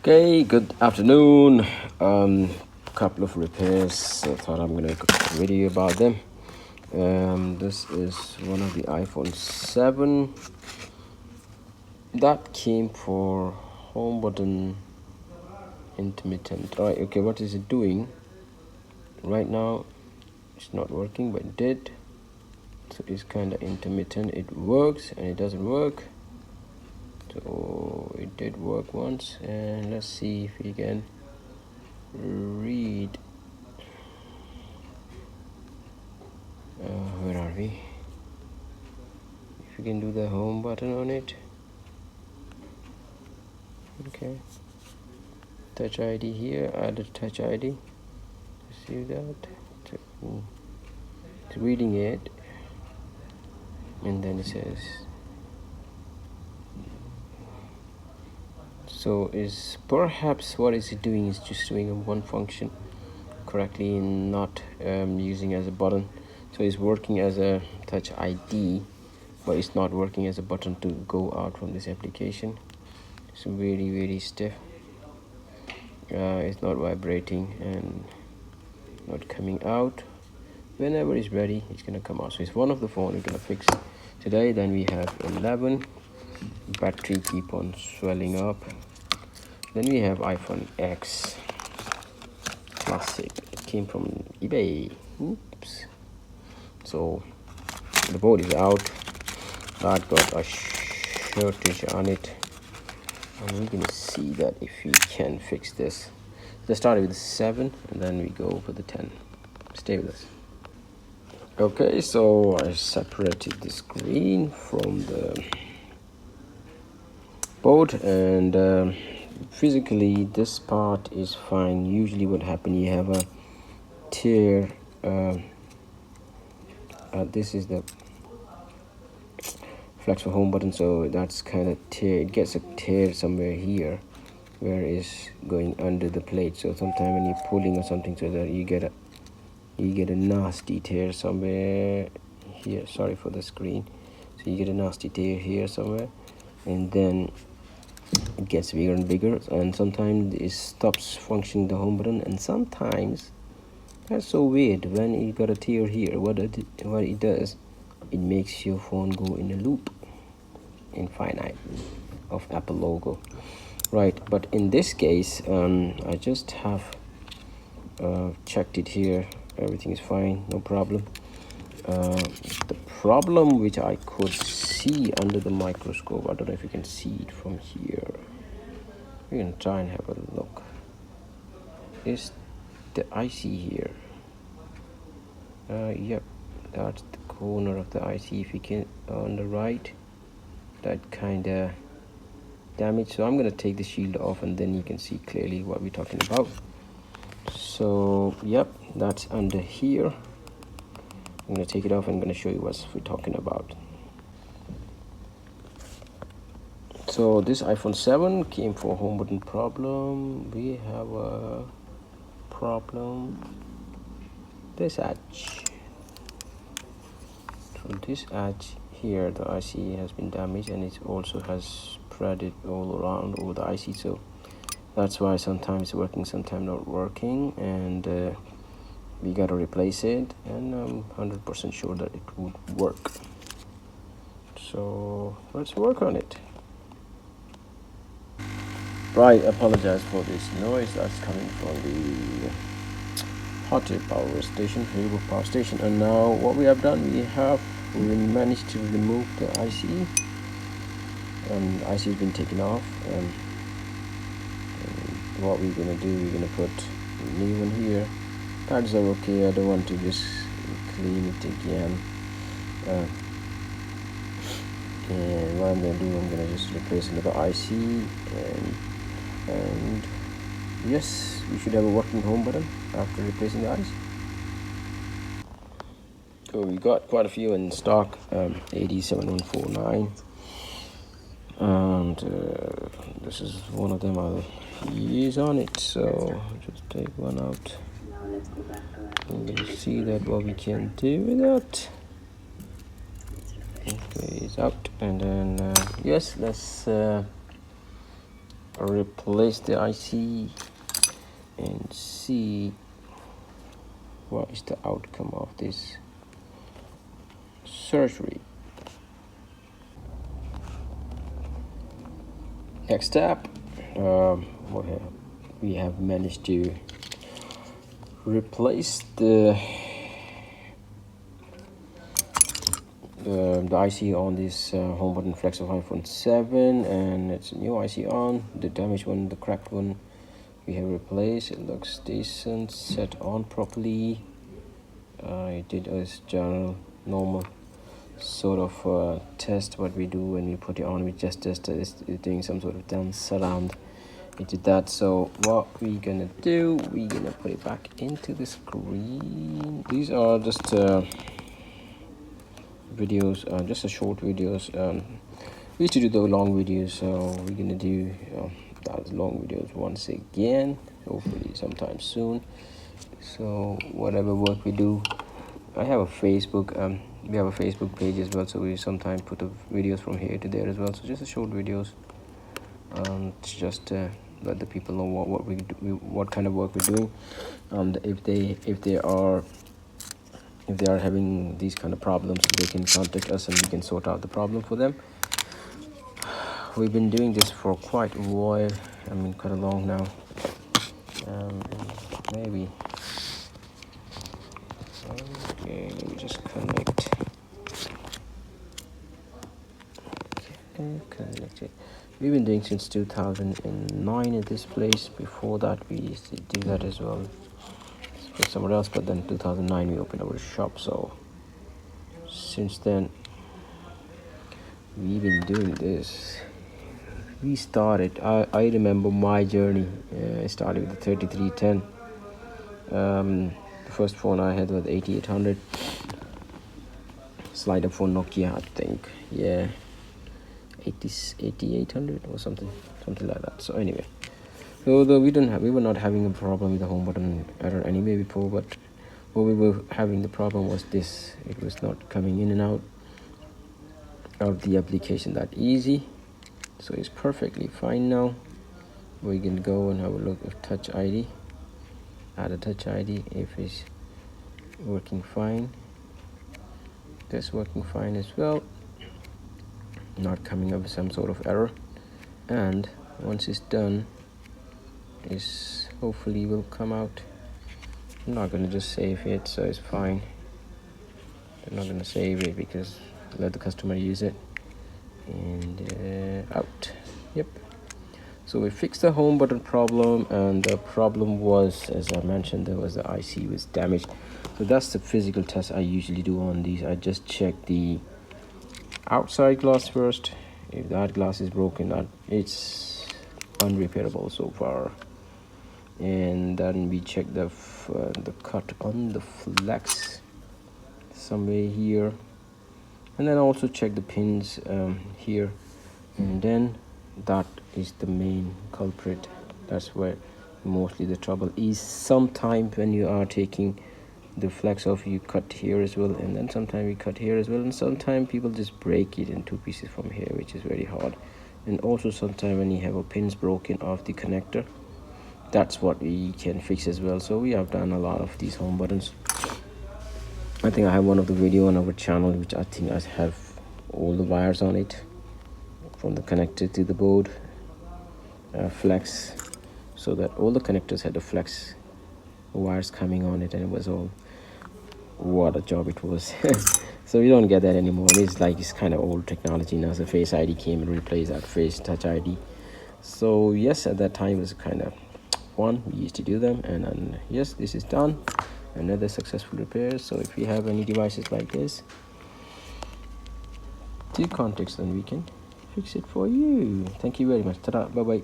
Okay, good afternoon. Couple of repairs. I thought I'm gonna make a video about them. This is one of the iPhone 7 that came for home button intermittent. Right, okay, what is it doing? Right now it's not working, but it did. So it's kind of intermittent. It works and it doesn't work. So it did work once, and let's see if we can read. Where are we? If you can do the home button on it. Okay, touch ID here, add a touch ID. See that? It's reading it, and then it says, so is perhaps what is it doing is just doing one function correctly and not using as a button. So it's working as a touch ID, but it's not working as a button to go out from this application. It's very stiff. It's not vibrating and not coming out. Whenever it's ready, it's gonna come out. So it's one of the phone we're gonna fix today. Then we have 11. Battery keep on swelling up. Then we have iPhone X Classic. It came from eBay. Oops. So the board is out. That got a shortage on it, and we're gonna see that if we can fix this. Let's start with the 7 and then we go for the 10. Stay with us. Okay, so I separated the screen from the board, and physically this part is fine. Usually what happens, you have a tear. This is the flex for home button, so that's kind of tear. It gets a tear somewhere here where it's going under the plate. So sometimes when you're pulling or something, so that you get a nasty tear somewhere here. Sorry for the screen. So you get a nasty tear here somewhere, and then it gets bigger and bigger, and sometimes it stops functioning, the home button. And sometimes that's so weird, when you got a tear here, what it does, it makes your phone go in a loop, infinite, of Apple logo. Right, but in this case, I just have checked it here. Everything is fine, no problem. The problem which I could see under the microscope, I don't know if you can see it from here. We're gonna try and have a look. Is the IC here? Yep, that's the corner of the IC. If you can, on the right, that kind of damage. So I'm gonna take the shield off, and then you can see clearly what we're talking about. So yep, that's under here. I'm gonna take it off and I'm gonna show you what we're talking about. So this iPhone 7 came for home button problem. We have a problem. This edge. So this edge here, the IC has been damaged, and it also has spread it all around over the IC. So that's why sometimes it's working, sometimes not working, and we gotta replace it, and I'm 100% sure that it would work. So let's work on it. Right, apologize for this noise that's coming from the hot tub power station, Fixable power station. And now what we have done, we managed to remove the IC, and the IC has been taken off. And what we're gonna do, we're gonna put a new one here. Pads are okay. I don't want to just clean it again. And what I'm gonna do, I'm gonna just replace another IC, and yes, we should have a working home button after replacing the IC. So we got quite a few in stock, 87149, and this is one of them I'll use on it. So just take one out, and we'll see that what we can do with that. Okay, it's out, and then yes, let's replace the IC and see what is the outcome of this surgery. Next step, we have managed to replace the IC on this home button flex of iPhone 7, and it's a new IC on. The damaged one, the cracked one, we have replaced. It looks decent, set on properly. It did a general normal sort of test what we do when we put it on. We just it's doing some sort of dance around. It did that. So what we're gonna do, we're gonna put it back into the screen. These are just videos, just a short videos. We used to do the long videos, so we're gonna do those long videos once again, hopefully sometime soon. So whatever work we do, I have a Facebook, we have a Facebook page as well, so we sometimes put the videos from here to there as well. So just a short videos, just let the people know what we do, what kind of work we're doing. If they are having these kind of problems, they can contact us and we can sort out the problem for them. We've been doing this for quite a while, I mean quite a long now. Maybe okay, let me just connect. Okay, connect it. We've been doing since 2009 at this place. Before that we used to do that as well for somewhere else, but then 2009 we opened our shop. So since then we've been doing this. We started, I remember my journey. I started with the 3310. The first phone I had was 8800 slide up phone, Nokia, I think. Yeah, 8800 or something like that. So anyway, so we were not having a problem with the home button error anyway before, but what we were having the problem was this. It was not coming in and out of the application that easy. So it's perfectly fine now. We can go and have a look at Touch ID. Add a Touch ID if it's working fine. That's working fine as well. Not coming up with some sort of error. And once it's done, this hopefully will come out. I'm not gonna just save it, so it's fine. I'm not gonna save it because let the customer use it. And out. Yep. So we fixed the home button problem, and the problem was, as I mentioned, there was the IC was damaged. So that's the physical test I usually do on these. I just check the outside glass first. If that glass is broken, that it's unrepairable so far. And then we check the cut on the flex somewhere here, and then also check the pins here, and then that is the main culprit. That's where mostly the trouble is. Sometimes when you are taking the flex off, you cut here as well, and then sometimes we cut here as well, and sometimes people just break it in two pieces from here, which is very hard. And also sometimes when you have a pins broken off the connector, that's what we can fix as well. So we have done a lot of these home buttons. I think I have one of the video on our channel which I think I have all the wires on it, from the connector to the board, flex, so that all the connectors had the flex wires coming on it, and it was all, what a job it was. So we don't get that anymore. It's kind of old technology now. So Face ID came and replaced that Face Touch ID. So yes, at that time it was kind of fun. We used to do them, and then yes, this is done. Another successful repair. So if you have any devices like this, do contact us and we can fix it for you. Thank you very much. Ta-da. Bye bye.